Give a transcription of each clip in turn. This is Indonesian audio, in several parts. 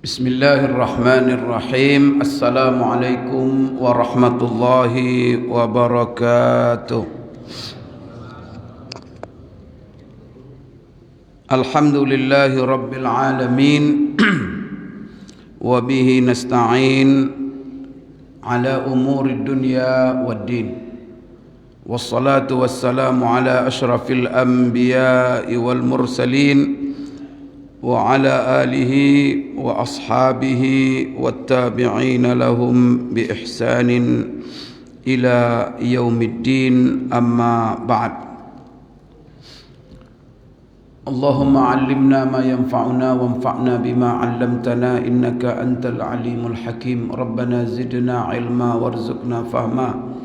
Bismillahirrahmanirrahim. Assalamualaikum warahmatullahi wabarakatuh. Alhamdulillahi rabbil alamin. Wa bihi nasta'in ala umuri dunya waddin. Wassalatu wassalamu ala ashrafil anbiya'i wal mursalin wa ala alihi wa ashabihi wattabi'ina lahum bi ihsanin ila yaumiddin, amma ba'd. Allahumma 'allimna ma yanfa'una wanfa'na bima 'allamtana innaka antal alimul hakim. Rabbana zidna 'ilma warzuqna fahma.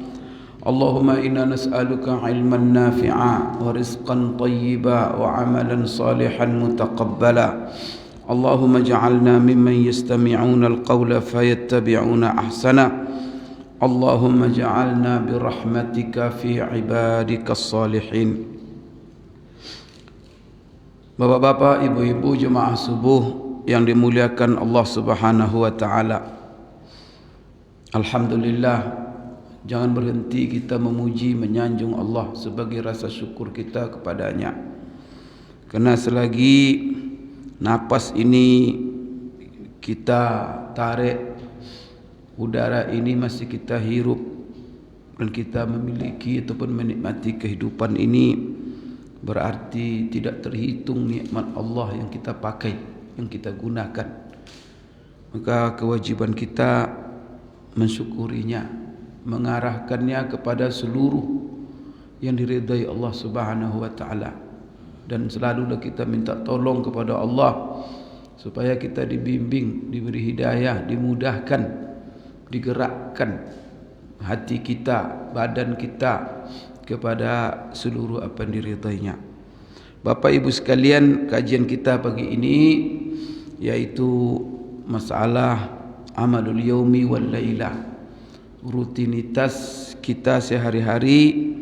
Allahumma inna nas'aluka 'ilman nafi'a wa rizqan tayyiba wa 'amalan salihan mutaqabbala. Allahumma ja'alna mimman yastami'una al-qawla fayattabi'una ahsana. Allahumma ja'alna birahmatika fi 'ibadika as-salihin. Bapak-bapak, ibu-ibu, jemaah subuh yang dimuliakan Allah Subhanahu wa taala. Alhamdulillah, jangan berhenti kita memuji menyanjung Allah sebagai rasa syukur kita kepadanya. Kerana selagi napas ini kita tarik, udara ini masih kita hirup, dan kita memiliki ataupun menikmati kehidupan ini, berarti tidak terhitung nikmat Allah yang kita pakai, yang kita gunakan. Maka kewajiban kita mensyukurinya, mengarahkannya kepada seluruh yang diridai Allah Subhanahu wa taala, dan selalulah kita minta tolong kepada Allah supaya kita dibimbing, diberi hidayah, dimudahkan, digerakkan hati kita, badan kita kepada seluruh apa yang diridainya. Bapak Ibu sekalian, kajian kita pagi ini yaitu masalah amalul yaumi wal lailah, rutinitas kita sehari-hari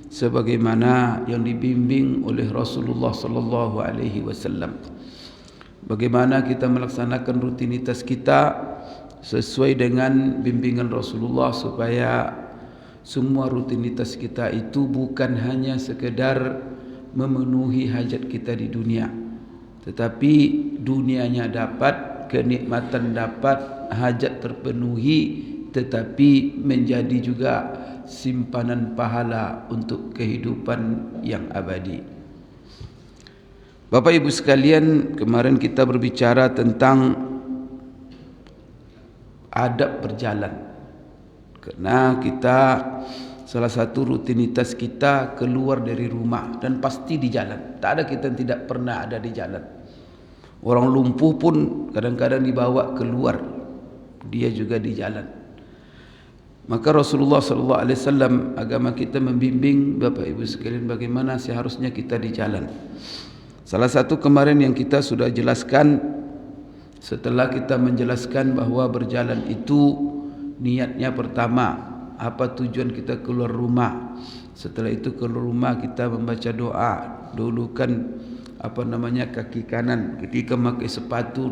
sebagaimana yang dibimbing oleh Rasulullah sallallahu alaihi wasallam. Bagaimana kita melaksanakan rutinitas kita sesuai dengan bimbingan Rasulullah, supaya semua rutinitas kita itu bukan hanya sekedar memenuhi hajat kita di dunia, tetapi dunianya dapat, kenikmatan dapat, hajat terpenuhi, tetapi menjadi juga simpanan pahala untuk kehidupan yang abadi. Bapak Ibu sekalian, kemarin kita berbicara tentang adab berjalan. Kerana kita, salah satu rutinitas kita keluar dari rumah dan pasti di jalan. Tak ada kita yang tidak pernah ada di jalan. Orang lumpuh pun kadang-kadang dibawa keluar, dia juga di jalan. Maka Rasulullah sallallahu alaihi wasallam, agama kita membimbing Bapak Ibu sekalian bagaimana seharusnya kita di jalan. Salah satu kemarin yang kita sudah jelaskan, setelah kita menjelaskan bahawa berjalan itu niatnya pertama, apa tujuan kita keluar rumah. Setelah itu keluar rumah kita membaca doa, dulukan kaki kanan. Ketika memakai sepatu,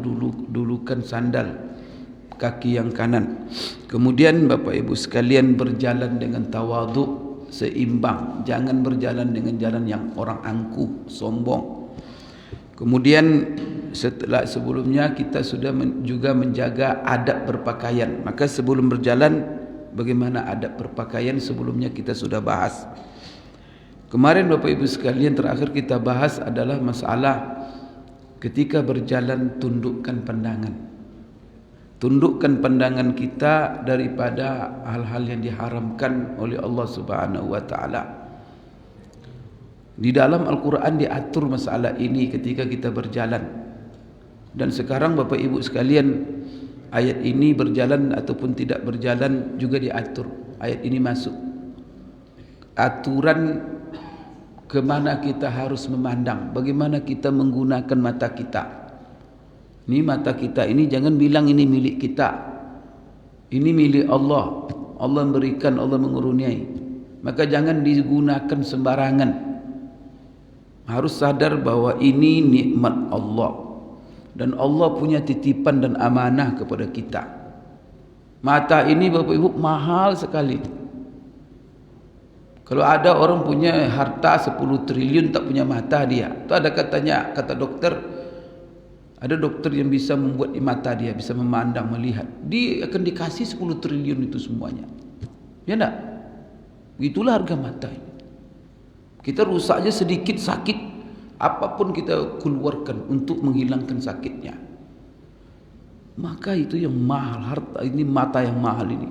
dulukan sandal kaki yang kanan. Kemudian Bapak Ibu sekalian berjalan dengan tawaduk, seimbang. Jangan berjalan dengan jalan yang orang angkuh, sombong. Kemudian sebelumnya kita sudah juga menjaga adab berpakaian. Maka sebelum berjalan, bagaimana adab berpakaian sebelumnya kita sudah bahas. Kemarin Bapak Ibu sekalian terakhir kita bahas adalah masalah ketika berjalan tundukkan pandangan. Tundukkan pandangan kita daripada hal-hal yang diharamkan oleh Allah Subhanahu wa taala. Di dalam Al-Quran diatur masalah ini ketika kita berjalan. Dan sekarang Bapak Ibu sekalian, ayat ini berjalan ataupun tidak berjalan juga diatur. Ayat ini masuk aturan ke mana kita harus memandang, bagaimana kita menggunakan mata kita. Ini mata kita ini jangan bilang ini milik kita, ini milik Allah. Allah memberikan, Allah mengurniai. Maka jangan digunakan sembarangan. Harus sadar bahwa ini nikmat Allah. Dan Allah punya titipan dan amanah kepada kita. Mata ini Bapak Ibu mahal sekali. Kalau ada orang punya harta 10 triliun tak punya mata dia. Itu ada katanya, kata dokter, ada dokter yang bisa membuat di mata dia bisa memandang, melihat. Dia akan dikasih 10 triliun itu semuanya. Ya enggak? Itulah harga mata ini. Kita rusak aja sedikit sakit, apapun kita keluarkan untuk menghilangkan sakitnya. Maka itu yang mahal, harta ini, mata yang mahal ini.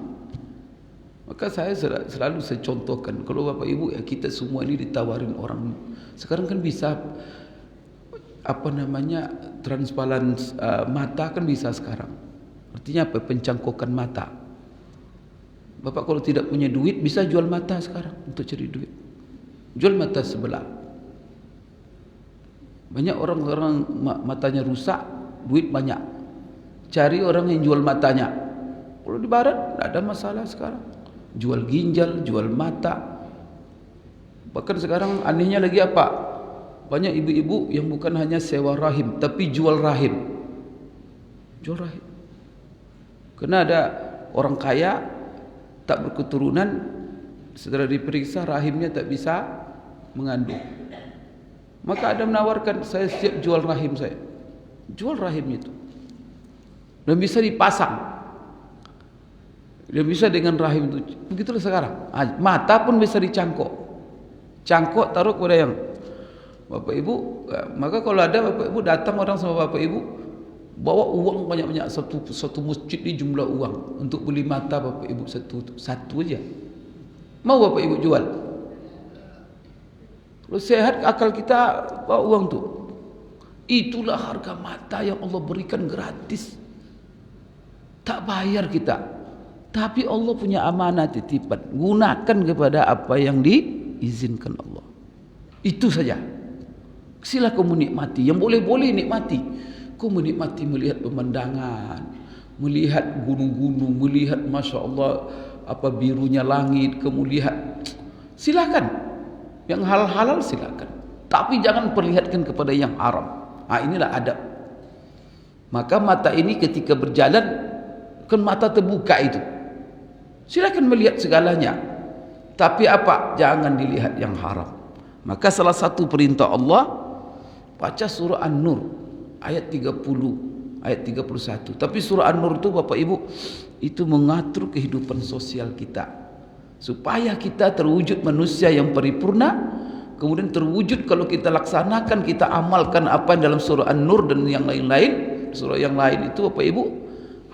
Maka saya selalu saya contohkan, kalau Bapak Ibu ya, kita semua ini ditawarin orang. Sekarang kan bisa transparan mata kan bisa sekarang. Artinya apa? Pencangkokan mata. Bapak kalau tidak punya duit bisa jual mata sekarang untuk cari duit. Jual mata sebelah. Banyak orang matanya rusak, duit banyak. Cari orang yang jual matanya. Kalau di barat tidak ada masalah sekarang. Jual ginjal, jual mata. Bahkan sekarang anehnya lagi apa? Banyak ibu-ibu yang bukan hanya sewa rahim, tapi jual rahim. Jual rahim. Karena ada orang kaya tak berketurunan, setelah diperiksa rahimnya tak bisa mengandung. Maka ada menawarkan, saya siap jual rahim saya. Jual rahim itu. Dan bisa dipasang. Dan bisa dengan rahim itu. Begitulah sekarang. Mata pun bisa dicangkok. Cangkok taruh kepada yang Bapak Ibu. Maka kalau ada Bapak Ibu datang orang sama Bapak Ibu, bawa uang banyak-banyak, satu masjid ni jumlah uang untuk beli mata Bapak Ibu satu aja. Mau Bapak Ibu jual? Kalau sehat akal kita, bawa uang tu. Itulah harga mata yang Allah berikan gratis. Tak bayar kita. Tapi Allah punya amanah titipan. Gunakan kepada apa yang diizinkan Allah. Itu saja. Sila kau menikmati. Yang boleh-boleh nikmati. Kau menikmati melihat pemandangan, melihat gunung-gunung, melihat Masya Allah apa birunya langit, kamu lihat. Silakan. Yang halal silakan. Tapi jangan perlihatkan kepada yang haram. Inilah adab. Maka mata ini ketika berjalan, kan mata terbuka itu. Silakan melihat segalanya. Tapi apa? Jangan dilihat yang haram. Maka salah satu perintah Allah, baca surah An-Nur ayat 30, ayat 31. Tapi surah An-Nur itu Bapak Ibu, itu mengatur kehidupan sosial kita. Supaya kita terwujud manusia yang paripurna, kemudian terwujud kalau kita laksanakan, kita amalkan apa yang dalam surah An-Nur dan yang lain-lain. Surah yang lain itu Bapak Ibu,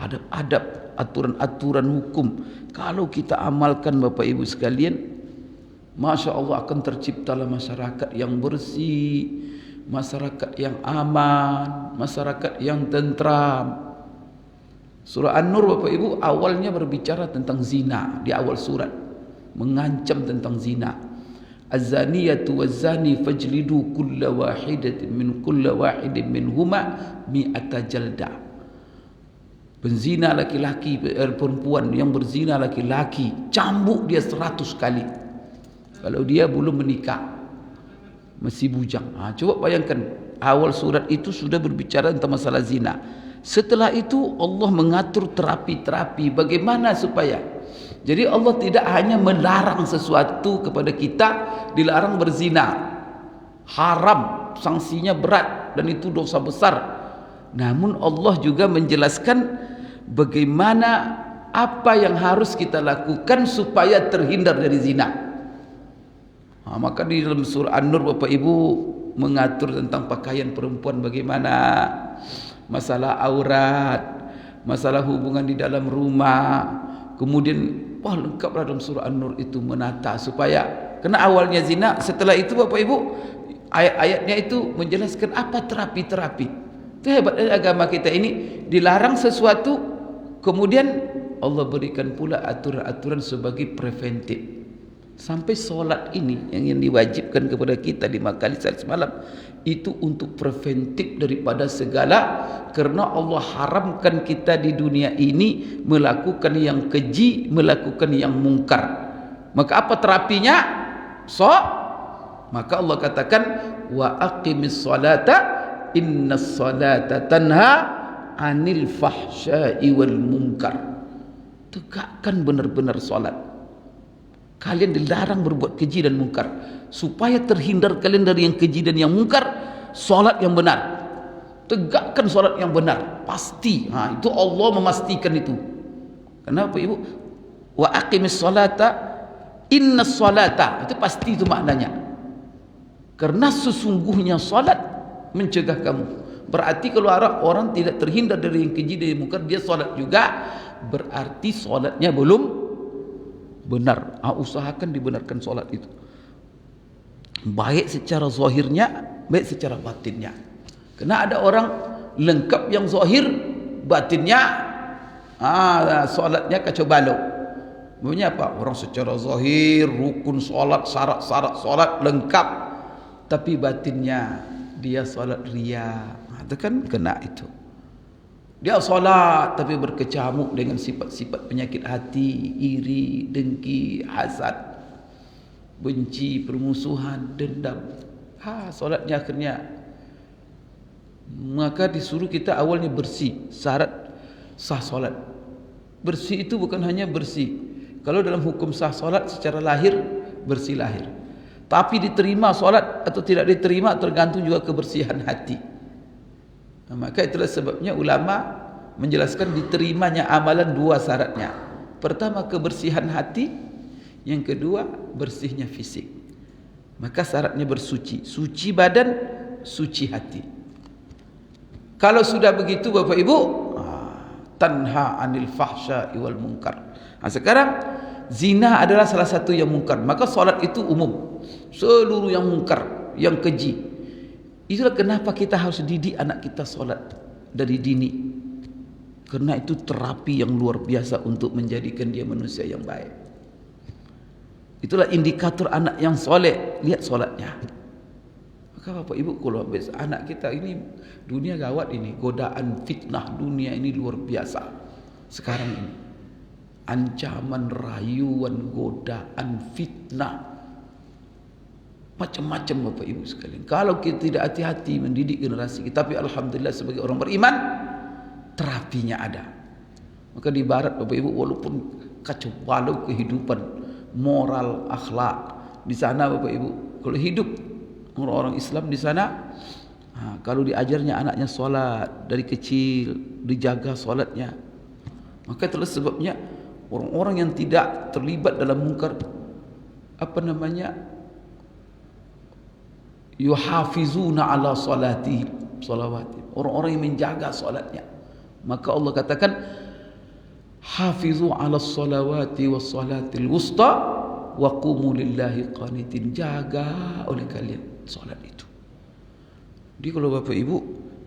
adab-adab, aturan-aturan hukum. Kalau kita amalkan Bapak Ibu sekalian, Masya Allah akan terciptalah masyarakat yang bersih, masyarakat yang aman, masyarakat yang tentram. Surah An-Nur Bapak Ibu awalnya berbicara tentang zina di awal surat, mengancam tentang zina. Az-zaniyatu waz-zani fajlidu kulla wahidin minhuma mi'ata jalda. Penzina laki-laki, perempuan yang berzina laki-laki, cambuk dia 100 kali. Kalau dia belum menikah, masih bujang. Coba bayangkan, awal surat itu sudah berbicara tentang masalah zina. Setelah itu Allah mengatur terapi-terapi bagaimana supaya. Jadi Allah tidak hanya melarang sesuatu kepada kita, dilarang berzina. Haram, sanksinya berat dan itu dosa besar. Namun Allah juga menjelaskan bagaimana apa yang harus kita lakukan supaya terhindar dari zina. Maka di dalam surah An-Nur Bapak Ibu mengatur tentang pakaian perempuan bagaimana, masalah aurat, masalah hubungan di dalam rumah. Kemudian lengkaplah dalam surah An-Nur itu menata supaya, karena awalnya zina, setelah itu Bapak Ibu ayat-ayatnya itu menjelaskan apa terapi-terapi. Itu hebatnya agama kita ini, dilarang sesuatu, kemudian Allah berikan pula aturan-aturan sebagai preventif. Sampai solat ini yang diwajibkan kepada kita 5 kali sehari semalam itu untuk preventif daripada segala, karena Allah haramkan kita di dunia ini melakukan yang keji, melakukan yang mungkar. Maka apa terapinya? Maka Allah katakan wa aqimis salata innas salata tanha anil fahsya'i wal munkar. Tegakkan benar-benar solat. Kalian dilarang berbuat keji dan munkar. Supaya terhindar kalian dari yang keji dan yang munkar, solat yang benar. Tegakkan solat yang benar. Pasti. Itu Allah memastikan itu. Kenapa ibu? Wa aqimis salata innas salata. Itu pasti itu maknanya. Karena sesungguhnya solat mencegah kamu. Berarti kalau orang tidak terhindar dari yang keji dan yang munkar, dia solat juga, berarti solatnya belum benar. Usahakan dibenarkan solat itu, baik secara zahirnya, baik secara batinnya. Karena ada orang lengkap yang zahir, batinnya solatnya kacau balau. Maksudnya apa? Orang secara zahir rukun solat, syarat-syarat solat lengkap, tapi batinnya dia solat riya. Itu kan kena itu. Dia solat tapi berkecamuk dengan sifat-sifat penyakit hati, iri, dengki, hasad, benci, permusuhan, dendam. Solatnya akhirnya, maka disuruh kita awalnya bersih. Syarat sah solat. Bersih itu bukan hanya bersih. Kalau dalam hukum sah solat secara lahir, bersih lahir. Tapi diterima solat atau tidak diterima tergantung juga kebersihan hati. Maka itulah sebabnya ulama menjelaskan diterimanya amalan dua syaratnya. Pertama kebersihan hati, yang kedua bersihnya fisik. Maka syaratnya bersuci, suci badan, suci hati. Kalau sudah begitu Bapak Ibu, tanha anil fahsya'i wal munkar. Sekarang zina adalah salah satu yang munkar, maka solat itu umum. Seluruh yang munkar, yang keji. Itulah kenapa kita harus didik anak kita solat dari dini. Karena itu terapi yang luar biasa untuk menjadikan dia manusia yang baik. Itulah indikator anak yang soleh. Lihat solatnya. Maka Bapak Ibu, kalau anak kita ini, dunia gawat ini, godaan fitnah dunia ini luar biasa sekarang ini. Ancaman, rayuan, godaan, fitnah, macam-macam Bapak Ibu sekalian. Kalau kita tidak hati-hati mendidik generasi kita, tapi alhamdulillah sebagai orang beriman, terapinya ada. Maka di barat Bapak Ibu, walaupun kacau balau kehidupan, moral, akhlak di sana Bapak Ibu, kalau hidup orang-orang Islam di sana, kalau diajarnya anaknya solat dari kecil, dijaga solatnya, maka itulah sebabnya orang-orang yang tidak terlibat dalam munkar, yuhafizuna ala salati, orang-orang yang menjaga solatnya. Maka Allah katakan hafizu ala salawati was salatil wusta wa qumu lillahi qanitin. Jaga oleh kalian solat itu. Jadi kalau Bapak Ibu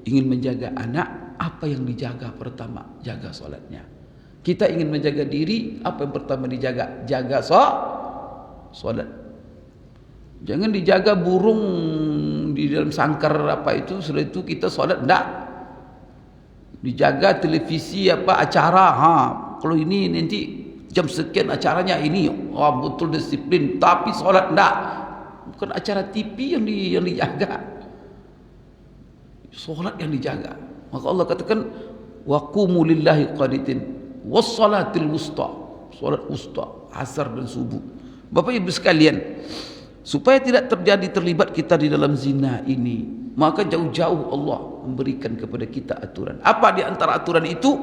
ingin menjaga anak, apa yang dijaga pertama? Jaga solatnya. Kita ingin menjaga diri, apa yang pertama dijaga? Jaga solat. Jangan dijaga burung di dalam sangkar apa itu, setelah itu kita solat, enggak. Dijaga televisi acara, kalau ini nanti jam sekian acaranya ini, betul disiplin, tapi solat enggak. Bukan acara TV yang dijaga, solat yang dijaga. Maka Allah katakan wa qumu lillahi qanitin was salatil wusta, solat wusta, asar dan subuh. Bapak Ibu sekalian, supaya tidak terlibat kita di dalam zina ini, maka jauh-jauh Allah memberikan kepada kita aturan. Apa di antara aturan itu?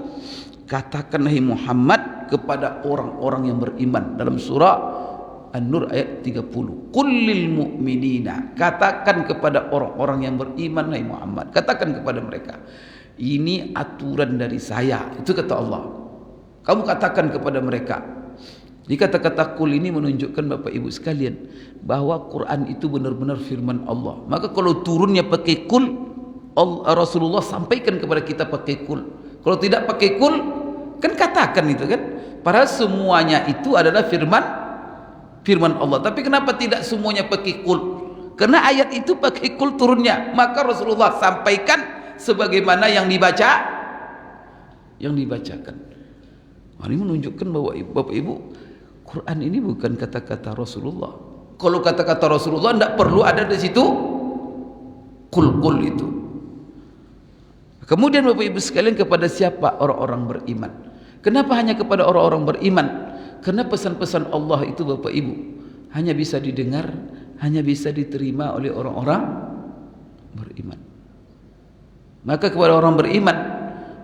Katakan hai Muhammad kepada orang-orang yang beriman dalam surah An-Nur ayat 30. Qul lil mu'minina, katakan kepada orang-orang yang beriman hai Muhammad, katakan kepada mereka, ini aturan dari saya. Itu kata Allah. Kamu katakan kepada mereka. Di kata-kata kul ini menunjukkan Bapak Ibu sekalian bahwa Quran itu benar-benar firman Allah. Maka kalau turunnya pakai kul, Rasulullah sampaikan kepada kita pakai kul. Kalau tidak pakai kul, kan katakan itu kan. Padahal semuanya itu adalah firman Allah. Tapi kenapa tidak semuanya pakai kul? Karena ayat itu pakai kul turunnya. Maka Rasulullah sampaikan sebagaimana yang dibacakan. Ini menunjukkan bahwa Bapak Ibu, Quran ini bukan kata-kata Rasulullah. Kalau kata-kata Rasulullah tidak perlu ada di situ kul-kul itu. Kemudian Bapak Ibu sekalian, kepada siapa? Orang-orang beriman. Kenapa hanya kepada orang-orang beriman? Karena pesan-pesan Allah itu Bapak Ibu hanya bisa didengar, hanya bisa diterima oleh orang-orang beriman. Maka kepada orang beriman,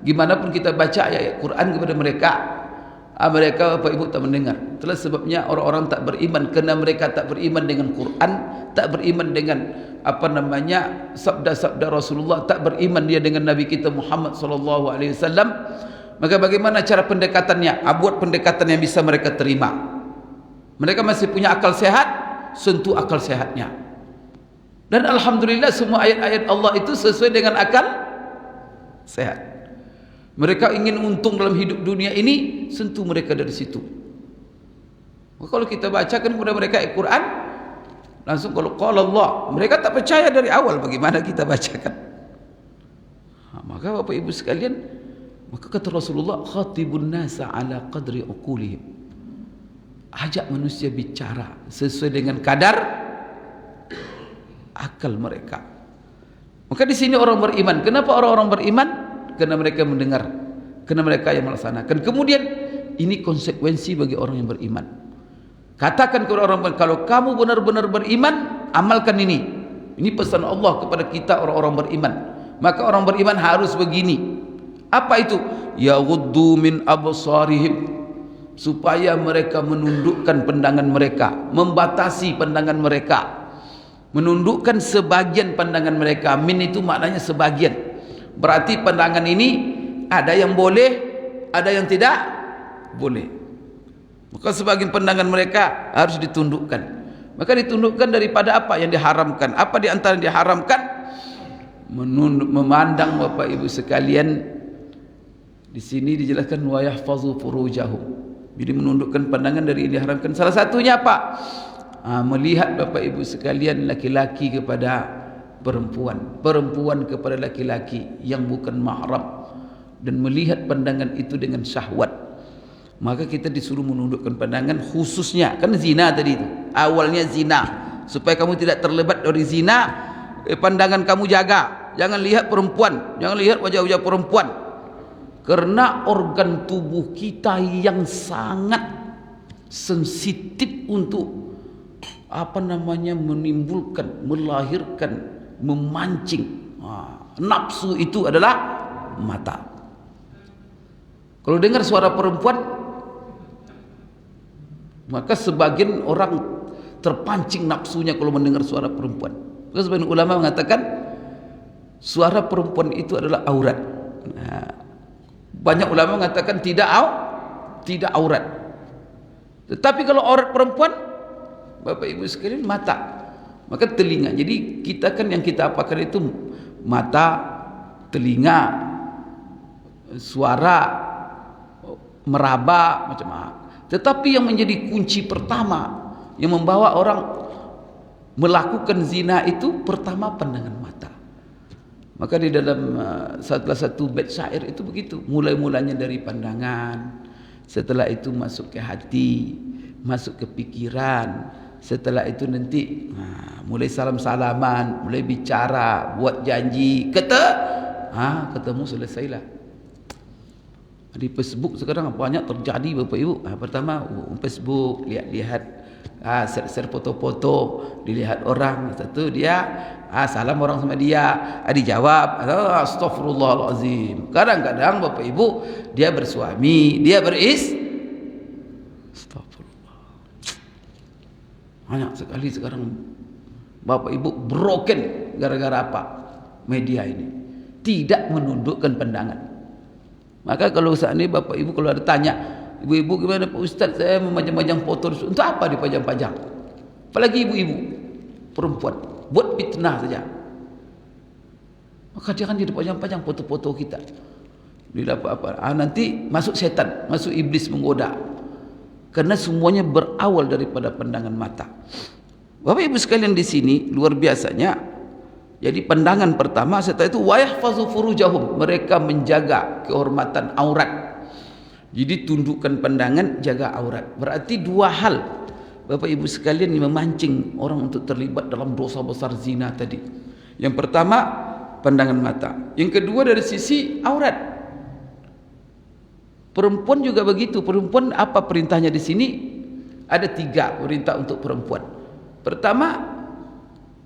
gimana pun kita baca ayat Quran kepada mereka, mereka Bapak Ibu tak mendengar. Itulah sebabnya orang-orang tak beriman, kerana mereka tak beriman dengan Quran, tak beriman dengan sabda-sabda Rasulullah, tak beriman dia dengan Nabi kita Muhammad sallallahu alaihi wasallam. Maka bagaimana cara pendekatannya? Buat pendekatan yang bisa mereka terima. Mereka masih punya akal sehat, sentuh akal sehatnya. Dan alhamdulillah semua ayat-ayat Allah itu sesuai dengan akal sehat. Mereka ingin untung dalam hidup dunia ini, sentuh mereka dari situ. Maka kalau kita bacakan kepada mereka Al-Quran, langsung kalau qala Allah, mereka tak percaya dari awal, bagaimana kita bacakan? Maka Bapak Ibu sekalian, maka kata Rasulullah, khatibun nasa ala qadri uqulihim. Ajak manusia bicara sesuai dengan kadar akal mereka. Maka di sini orang beriman. Kenapa orang-orang beriman? Karena mereka mendengar, karena mereka yang melaksanakan. Kemudian ini konsekuensi bagi orang yang beriman. Katakan kepada orang beriman, kalau kamu benar-benar beriman, amalkan ini. Ini pesan Allah kepada kita orang-orang beriman. Maka orang beriman harus begini. Apa itu? Yaghuddu min absarihim, supaya mereka menundukkan pandangan mereka, membatasi pandangan mereka, menundukkan sebagian pandangan mereka. Min itu maknanya sebagian. Berarti pandangan ini ada yang boleh, ada yang tidak boleh. Maka sebagian pandangan mereka harus ditundukkan. Maka ditundukkan daripada apa yang diharamkan. Apa di antara yang diharamkan? Memandang Bapak Ibu sekalian, di sini dijelaskan wa yahfazu furujahum. Jadi menundukkan pandangan dari yang diharamkan. Salah satunya apa? Melihat Bapak Ibu sekalian laki-laki kepada perempuan, perempuan kepada laki-laki yang bukan mahram, dan melihat pandangan itu dengan syahwat. Maka kita disuruh menundukkan pandangan, khususnya kan zina tadi itu. Awalnya zina, supaya kamu tidak terlibat dari zina. Pandangan kamu jaga, jangan lihat perempuan, jangan lihat wajah-wajah perempuan. Karena organ tubuh kita yang sangat sensitif untuk menimbulkan, melahirkan, memancing. Nafsu itu adalah mata. Kalau dengar suara perempuan, maka sebagian orang terpancing nafsunya kalau mendengar suara perempuan. Sebagian ulama mengatakan suara perempuan itu adalah aurat. Banyak ulama mengatakan tidak aurat. Tetapi kalau aurat perempuan, Bapak Ibu sekalian, mata. Maka telinga. Jadi kita kan yang kita apakan itu mata, telinga, suara, meraba, macam-macam. Tetapi yang menjadi kunci pertama yang membawa orang melakukan zina itu, pertama pandangan mata. Maka di dalam salah satu bait syair itu begitu. Mulai-mulanya dari pandangan, setelah itu masuk ke hati, masuk ke pikiran, setelah itu nanti mulai salam-salaman, mulai bicara, buat janji, ketemu, selesailah. Di Facebook sekarang banyak terjadi Bapak Ibu. Pertama Facebook, lihat-lihat, share foto-foto, dilihat orang, satu dia salam orang sama dia, dijawab, astagfirullahalazim. Kadang-kadang Bapak Ibu dia bersuami, dia astagfirullah. Banyak sekali sekarang Bapak Ibu broken gara-gara apa? Media ini tidak menundukkan pandangan. Maka kalau saat ini Bapak Ibu kalau ada tanya, ibu-ibu gimana Pak Ustaz, saya memajang-majang foto, untuk apa dipajang-pajang? Apalagi ibu-ibu perempuan, buat fitnah saja. Maka jangan dipajang-pajang foto-foto kita. Bila apa-apa, nanti masuk setan, masuk iblis menggoda. Karena semuanya berawal daripada pandangan mata. Bapak Ibu sekalian di sini luar biasanya. Jadi pandangan pertama, setelah itu wa yahfazu furujahum, mereka menjaga kehormatan aurat. Jadi tundukkan pandangan, jaga aurat. Berarti dua hal Bapak Ibu sekalian yang memancing orang untuk terlibat dalam dosa besar zina tadi. Yang pertama, pandangan mata. Yang kedua dari sisi aurat. Perempuan juga begitu. Perempuan apa perintahnya di sini? Ada 3 perintah untuk perempuan. Pertama,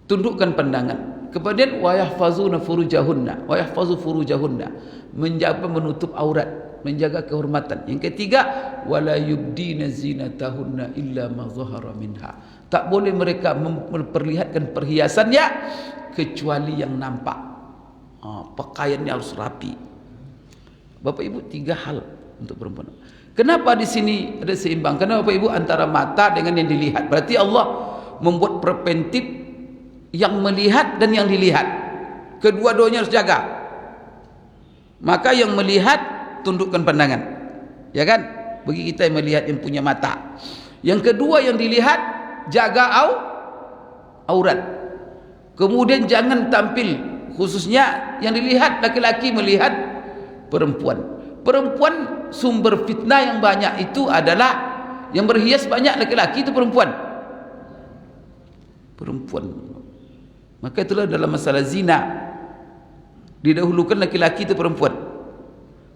tundukkan pandangan. Kemudian wa yahfazuna furujahunna, wa yahfazu furujahunna, menjaga menutup aurat, menjaga kehormatan. Yang ketiga, wala yubdina zinatahunna illa ma zahara minha. Tak boleh mereka memperlihatkan perhiasannya kecuali yang nampak. Pakaiannya harus rapi. Bapak Ibu, 3 hal untuk perempuan. Kenapa di sini ada seimbang? Karena Bapak Ibu antara mata dengan yang dilihat. Berarti Allah membuat preventif yang melihat dan yang dilihat. Kedua-duanya harus jaga. Maka yang melihat tundukkan pandangan. Ya kan? Bagi kita yang melihat yang punya mata. Yang kedua yang dilihat jaga aurat. Kemudian jangan tampil, khususnya yang dilihat laki-laki melihat perempuan. Perempuan sumber fitnah yang banyak itu adalah yang berhias banyak laki-laki itu perempuan. Maka itulah dalam masalah zina didahulukan laki-laki itu perempuan.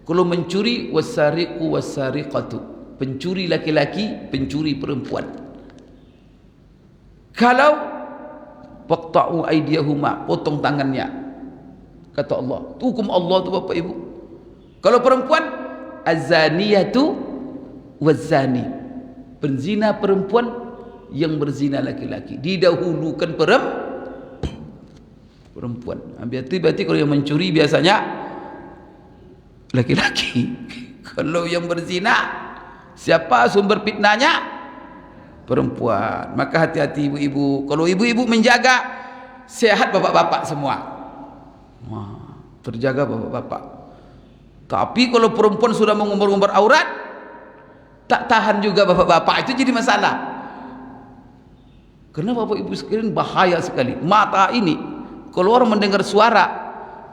Kalau mencuri wasariqu wasariqatu, pencuri laki-laki, pencuri perempuan. Kalau faqta'u aydiyahuma, potong tangannya. Kata Allah, hukum Allah itu Bapak Ibu. Kalau perempuan, az-zaniyatu waz-zani, penzina perempuan yang berzina laki-laki, didahulukan perempuan. Berarti kalau yang mencuri biasanya laki-laki. Kalau yang berzina, siapa sumber fitnahnya? Perempuan. Maka hati-hati ibu-ibu. Kalau ibu-ibu menjaga, sehat bapak-bapak semua. Terjaga bapak-bapak. Tapi kalau perempuan sudah mengumbar-umbar aurat, tak tahan juga bapak-bapak, itu jadi masalah. Karena Bapak Ibu sekalian bahaya sekali. Mata ini, kalau orang mendengar suara,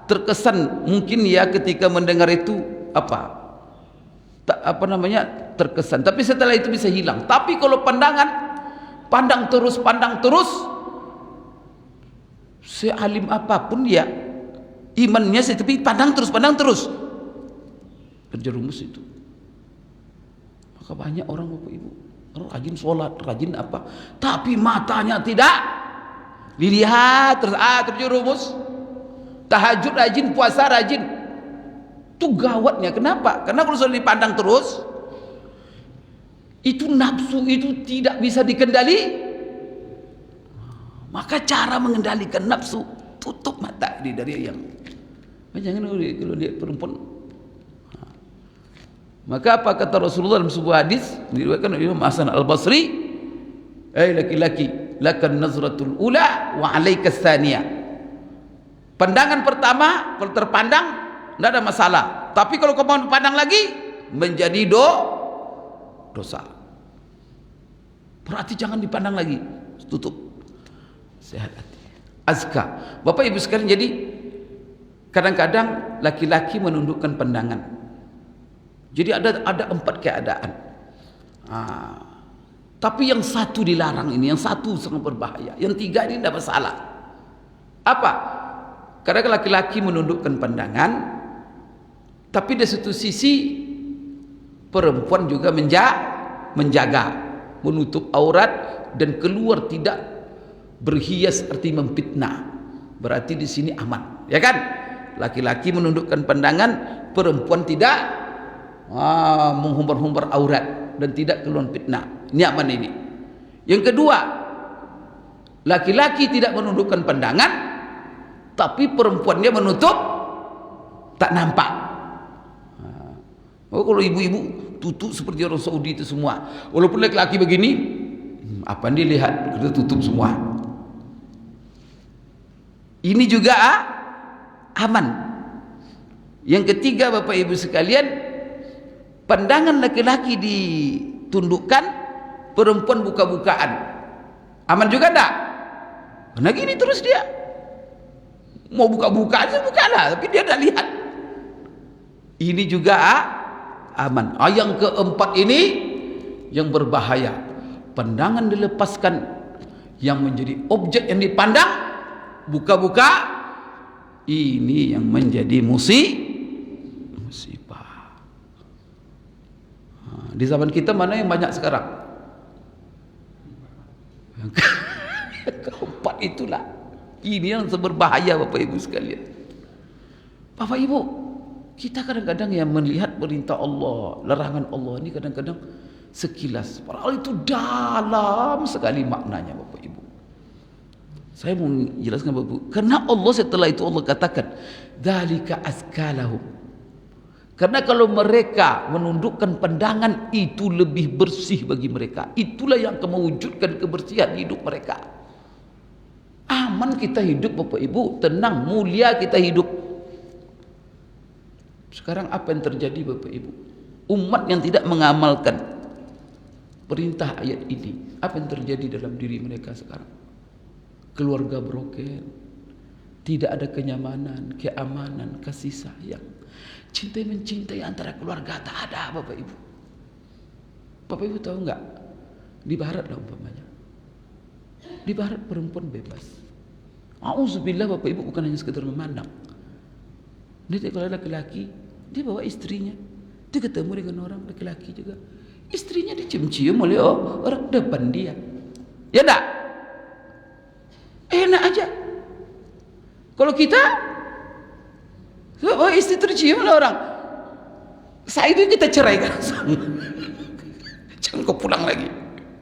terkesan mungkin ya ketika mendengar itu terkesan. Tapi setelah itu bisa hilang. Tapi kalau pandang terus, sealim apapun ya, imannya tapi pandang terus. Terjerumus itu. Maka banyak orang Bapak Ibu rajin sholat, rajin apa, tapi matanya tidak dilihat, terjerumus. Tahajud rajin, puasa rajin, itu gawatnya. Kenapa? Karena kalau sudah dipandang terus, itu nafsu itu tidak bisa dikendali. Maka cara mengendalikan nafsu, tutup mata dari yang jangan kalau lihat perempuan. Maka apa kata Rasulullah dalam sebuah hadis diriwayatkan oleh Imam Hasan Al-Basri, laki-laki, lakan nazratul ula wa alaikas tsaniyah. Pandangan pertama kalau terpandang tidak ada masalah, tapi kalau kau mau pandang lagi menjadi dosa. Berarti jangan dipandang lagi, tutup. Sehat hati, azka. Bapak Ibu sekalian, jadi kadang-kadang laki-laki menundukkan pandangan. Jadi ada 4 keadaan. Tapi yang satu dilarang ini, yang satu sangat berbahaya. Yang 3 ini tidak masalah. Apa? Karena laki-laki menundukkan pandangan, tapi di satu sisi perempuan juga menjaga, menutup aurat dan keluar tidak berhias arti memfitnah. Berarti di sini aman, ya kan? Laki-laki menundukkan pandangan, perempuan tidak menghumbar-humbar aurat dan tidak keluar fitnah. Ini aman ini. Yang kedua, laki-laki tidak menundukkan pandangan, tapi perempuannya menutup, tak nampak. Kalau ibu-ibu tutup seperti orang Saudi itu semua, walaupun laki-laki begini, apa yang dilihat, kita tutup semua. Ini juga aman. Yang ketiga Bapak Ibu sekalian, pandangan laki-laki ditundukkan, perempuan buka-bukaan. Aman juga enggak? Karena gini terus dia. Mau buka-bukaan aja bukalah, tapi dia enggak lihat. Ini juga aman. Yang keempat ini yang berbahaya. Pandangan dilepaskan, yang menjadi objek yang dipandang buka-buka, Ini yang menjadi musibah. Di zaman kita mana yang banyak sekarang? Yang keempat itulah. Ini yang berbahaya Bapak Ibu sekalian. Bapak Ibu, kita kadang-kadang yang melihat perintah Allah, larangan Allah ini kadang-kadang sekilas. Padahal itu dalam sekali maknanya Bapak Ibu. Saya mau jelaskan Bapak Ibu. Karena Allah setelah itu Allah katakan, dzalika azkalahum. Karena kalau mereka menundukkan pandangan, itu lebih bersih bagi mereka. Itulah yang akan mewujudkan kebersihan hidup mereka. Aman kita hidup Bapak Ibu, tenang, mulia kita hidup. Sekarang apa yang terjadi Bapak Ibu? Umat yang tidak mengamalkan perintah ayat ini, apa yang terjadi dalam diri mereka sekarang? Keluarga broken, tidak ada kenyamanan, keamanan, kasih sayang, cintai mencintai antara keluarga tak ada Bapak Ibu. Bapak Ibu tahu nggak? Di barat lah umpamanya. Di barat perempuan bebas. Auzubillah Bapak Ibu, bukan hanya sekedar memandang. Nanti kalau laki-laki, dia bawa istrinya, dia ketemu dengan orang laki-laki juga, istrinya dicium-cium oleh orang depan dia. Ya enggak? Enak aja. Kalau kita, oh istri tercium oleh orang, saat itu kita ceraikan. Jangan kau pulang lagi,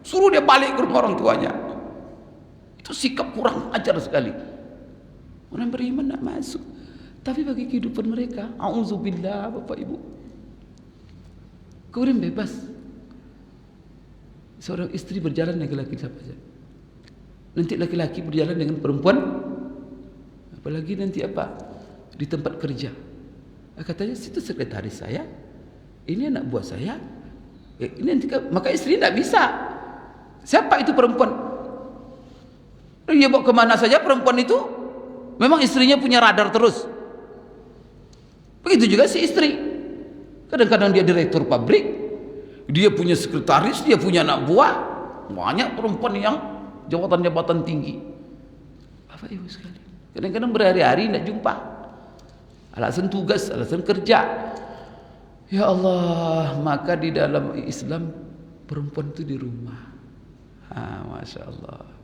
suruh dia balik ke rumah orang tuanya. Itu sikap kurang ajar sekali. Orang beriman tak masuk. Tapi bagi kehidupan mereka, auzubillah Bapak Ibu, kemudian bebas. Seorang istri berjalan dengan laki-laki siapa saja. Nanti laki-laki berjalan dengan perempuan, apalagi nanti apa, di tempat kerja. Katanya situ sekretaris saya, ini anak buah saya, ini nanti, maka istri tidak bisa. Siapa itu perempuan? Dia bawa kemana saja perempuan itu, memang istrinya punya radar terus. Begitu juga si istri. Kadang-kadang dia direktur pabrik, dia punya sekretaris, dia punya anak buah, banyak perempuan yang jabatan-jabatan tinggi. Bapak Ibu sekalian, kadang-kadang berhari-hari tidak jumpa, alasan tugas, alasan kerja. Ya Allah, maka di dalam Islam perempuan itu di rumah. Masya Allah.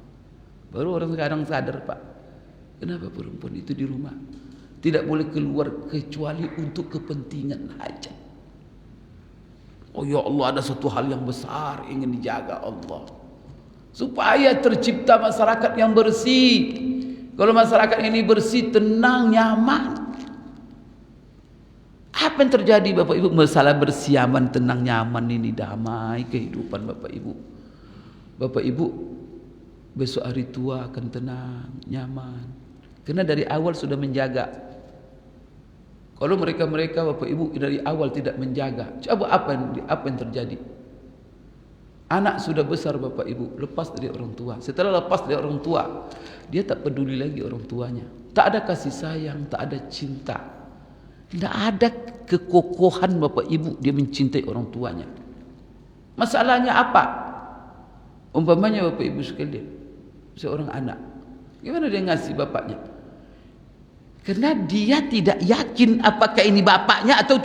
Baru orang sekarang sadar Pak, kenapa perempuan itu di rumah, tidak boleh keluar kecuali untuk kepentingan hajat. Oh ya Allah, ada satu hal yang besar ingin dijaga Allah, supaya tercipta masyarakat yang bersih. Kalau masyarakat ini bersih, tenang, nyaman. Apa yang terjadi Bapak Ibu? Masalah bersih, aman, tenang, nyaman ini damai kehidupan Bapak Ibu. Bapak Ibu, besok hari tua akan tenang, nyaman. Karena dari awal sudah menjaga. Kalau mereka Bapak Ibu dari awal tidak menjaga, coba apa yang terjadi? Anak sudah besar Bapak Ibu, lepas dari orang tua. Setelah lepas dari orang tua, dia tak peduli lagi orang tuanya. Tak ada kasih sayang, tak ada cinta. Tidak ada kekokohan Bapak Ibu, dia mencintai orang tuanya. Masalahnya apa? Umpamanya Bapak Ibu sekalian, seorang anak, gimana dia ngasih bapaknya? Karena dia tidak yakin apakah ini bapaknya atau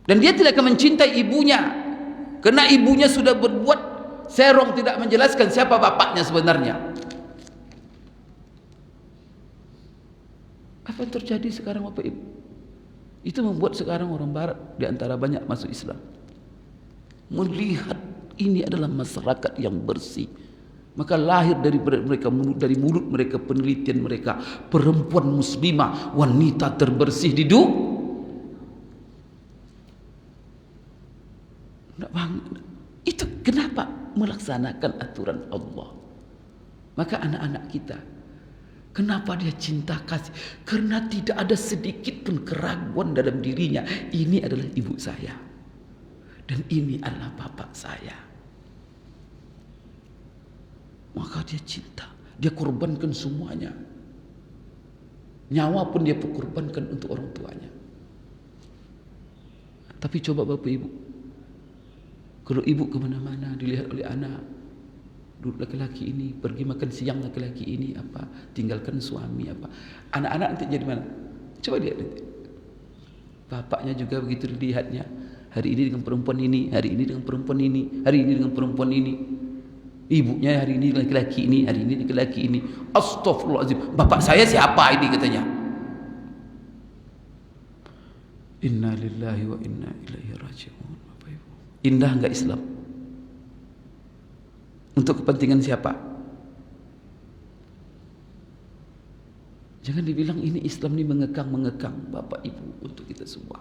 dan dia tidak akan mencintai ibunya, karena ibunya sudah berbuat serong, tidak menjelaskan siapa bapaknya sebenarnya. Apa yang terjadi sekarang Bapak Ibu? Itu membuat sekarang orang barat di antara banyak masuk Islam melihat ini adalah masyarakat yang bersih. Maka lahir dari mereka, dari mulut mereka, penelitian mereka, perempuan muslimah, wanita terbersih di dunia. Itu kenapa? Melaksanakan aturan Allah. Maka anak-anak kita, kenapa dia cinta kasih? Karena tidak ada sedikit pun keraguan dalam dirinya, ini adalah ibu saya dan ini adalah bapak saya. Maka dia cinta, dia korbankan semuanya. Nyawa pun dia korbankan untuk orang tuanya. Tapi coba Bapak Ibu, kalau ibu kemana-mana dilihat oleh anak, laki-laki ini, pergi makan siang laki-laki ini apa, tinggalkan suami apa. Anak-anak nanti jadi mana? Coba lihat nanti. Bapaknya juga begitu dilihatnya. Hari ini dengan perempuan ini, hari ini dengan perempuan ini, hari ini dengan perempuan ini. Ibunya hari ini laki-laki ini, hari ini laki-laki ini. Astagfirullahaladzim. Bapak saya siapa ini katanya? Inna lillahi wa inna ilaihi raji'un. Bapak Ibu. Indah enggak Islam? Untuk kepentingan siapa? Jangan dibilang ini Islam ini mengekang Bapak Ibu untuk kita semua.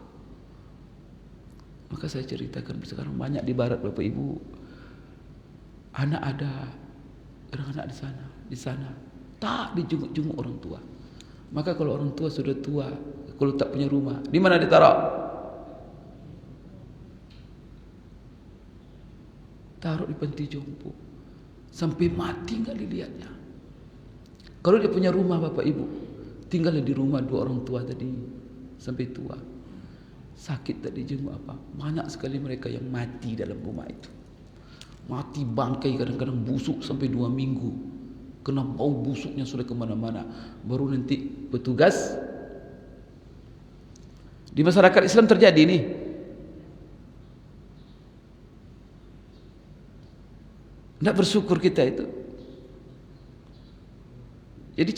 Maka saya ceritakan sekarang banyak di barat Bapak Ibu. Anak ada, anak di sana, tak dijenguk-jenguk orang tua. Maka kalau orang tua sudah tua, kalau tak punya rumah, di mana ditaruh? Taruh di panti jompo, sampai mati nggak dilihatnya. Kalau dia punya rumah Bapak Ibu, tinggal di rumah dua orang tua tadi sampai tua. Sakit tak dijenguk apa? Banyak sekali mereka yang mati dalam rumah itu. Mati bangkai, kadang-kadang busuk sampai 2 minggu. Kena bau busuknya sudah kemana-mana. Baru nanti petugas. Di masyarakat Islam terjadi ini. Tidak bersyukur kita itu. Jadi